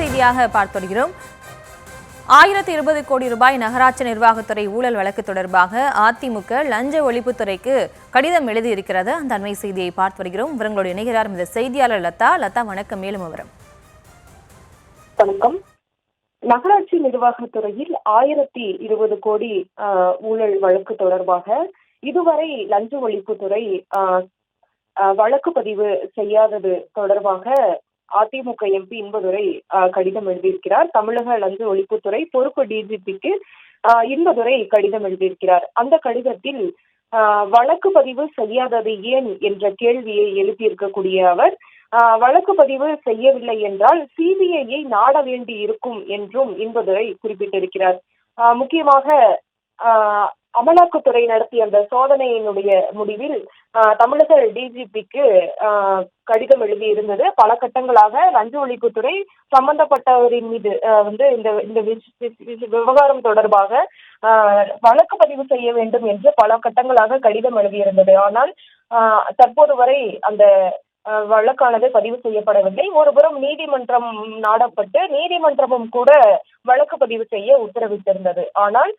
செய்தியாக பார்த்து வருகிறோம். 1020 கோடி ரூபாய் நகராட்சி நிர்வாகத்துறை ஊழல் வழக்கு தொடர்பாக அதிமுக லஞ்ச ஒழிப்புத்துறைக்கு கடிதம் எழுதியிருக்கிறது. அந்த அண்மை செய்தியை பார்த்து வருகிறோம். விவரங்களோடு இணைகிறார் இந்த செய்தியாளர் லதா. லதா, வணக்கம். மேலும் விவரம். வணக்கம். நகராட்சி நிர்வாகத்துறையில் 1020 கோடி ஊழல் வழக்கு தொடர்பாக இதுவரை லஞ்ச ஒழிப்புத்துறை வழக்கு பதிவு செய்யாதது தொடர்பாக அதிமுக எம்பி இன்பதுரை கடிதம் எழுதியிருக்கிறார். தமிழக லஞ்ச ஒழிப்புத்துறை பொறுப்பு டிஜிபிக்கு இன்பதுரை கடிதம் எழுதியிருக்கிறார். அந்த கடிதத்தில் வழக்கு பதிவு செய்யாதது ஏன் என்ற கேள்வியை எழுப்பியிருக்கக்கூடிய அவர், வழக்கு பதிவு செய்யவில்லை என்றால் சிபிஐயை நாட வேண்டி இருக்கும் என்றும் இன்பதுரை குறிப்பிட்டிருக்கிறார். முக்கியமாக அமலாக்கத்துறை நடத்திய அந்த சோதனையினுடைய முடிவில் தமிழக டிஜிபிக்கு கடிதம் எழுதியிருந்தது. பல கட்டங்களாக லஞ்ச ஒழிப்புத்துறை சம்பந்தப்பட்டவரின் மீது இந்த விவகாரம் தொடர்பாக வழக்கு பதிவு செய்ய வேண்டும் என்று பல கட்டங்களாக கடிதம் எழுதியிருந்தது. ஆனால் தற்போது வரை அந்த வழக்கானது பதிவு செய்யப்படவில்லை. ஒருபுறம் நீதிமன்றம் நாடப்பட்டு நீதிமன்றமும் கூட வழக்கு பதிவு செய்ய உத்தரவிட்டிருந்தது. ஆனால்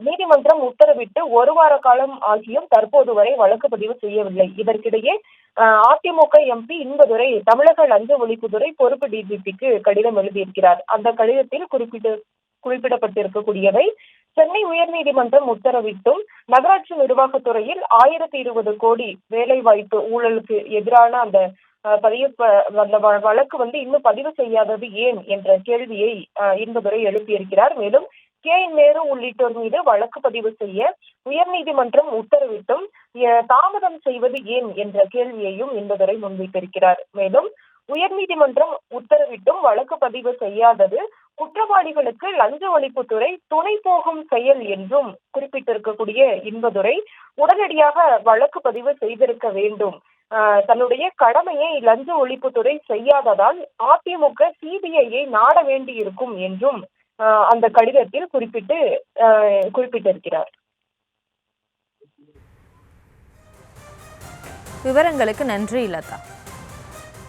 நீதிமன்றம் உத்தரவிட்டு ஒரு வார காலம் ஆகியும் தற்போது வரை வழக்கு பதிவு செய்யவில்லை. இதற்கிடையே அதிமுக எம்பி இன்பதுரை தமிழக லஞ்ச ஒழிப்புத்துறை பொறுப்பு டிஜிபிக்கு கடிதம் எழுதியிருக்கிறார். அந்த கடிதத்தில் குறிப்பிடப்பட்டிருக்கக்கூடியவை: சென்னை உயர்நீதிமன்றம் உத்தரவிட்டும் நகராட்சி நிர்வாகத்துறையில் 1020 கோடி வேலைவாய்ப்பு ஊழலுக்கு எதிரான அந்த வழக்கு இன்னும் பதிவு செய்யாதது ஏன் என்ற கேள்வியை இன்பதுரை எழுப்பியிருக்கிறார். மேலும் KN நேரு உள்ளிட்டோர் மீது வழக்கு பதிவு செய்ய உயர்நீதிமன்றம் உத்தரவிட்டும் தாமதம் செய்வது ஏன் என்ற கேள்வியையும் இன்பதுரை முன்வைத்திருக்கிறார். மேலும் உயர்நீதிமன்றம் உத்தரவிட்டும் வழக்கு பதிவு செய்யாதது குற்றவாளிகளுக்கு லஞ்ச ஒழிப்புத்துறை துணை போகும் செயல் என்றும் குறிப்பிட்டிருக்கக்கூடிய இன்பதுரை உடனடியாக வழக்கு பதிவு செய்திருக்க வேண்டும். தன்னுடைய கடமையை லஞ்ச ஒழிப்புத்துறை செய்யாததால் அதிமுக சிபிஐயை நாட வேண்டி இருக்கும் என்றும் அந்த கடிதத்தில் குறிப்பிட்டிருக்கிறார். விவரங்களுக்கு நன்றி லதா.